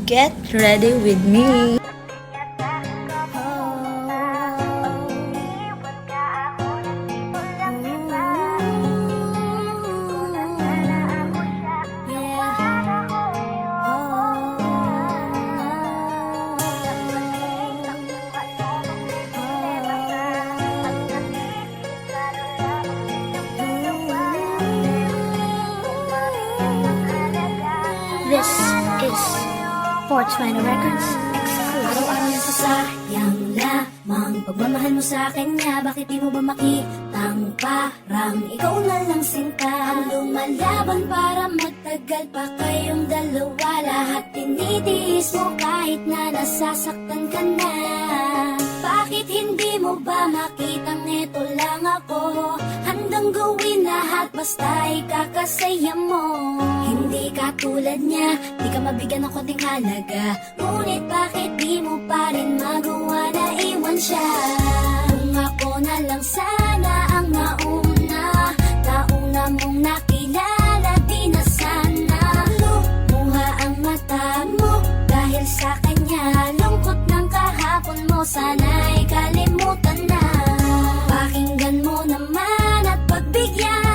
Get ready with me! This is 420 Records exclusive. Araw-araw na sasayang lamang pagmamahal mo sa akin nga. Bakit di mo ba makitang parang ikaw na lang sinta ang lumalaban para magtagal pa kayong dalawa? Lahat tinitiis mo kahit na nasasaktan ka na. Bakit hindi mo ba makitang eto lang ako? Handang gawin lahat basta ikakasaya mo. Hindi ka tulad niya, di ka mabigyan ng konting halaga. Ngunit bakit di mo pa rin magawa na iwan siya? Kung ako na lang sana ang nauna mong nakilala, di na sana lumuha ang mata mo dahil sa kanya. Lungkot ng kahapon mo, sana'y kalimutan na. Pakinggan mo naman at pagbigyan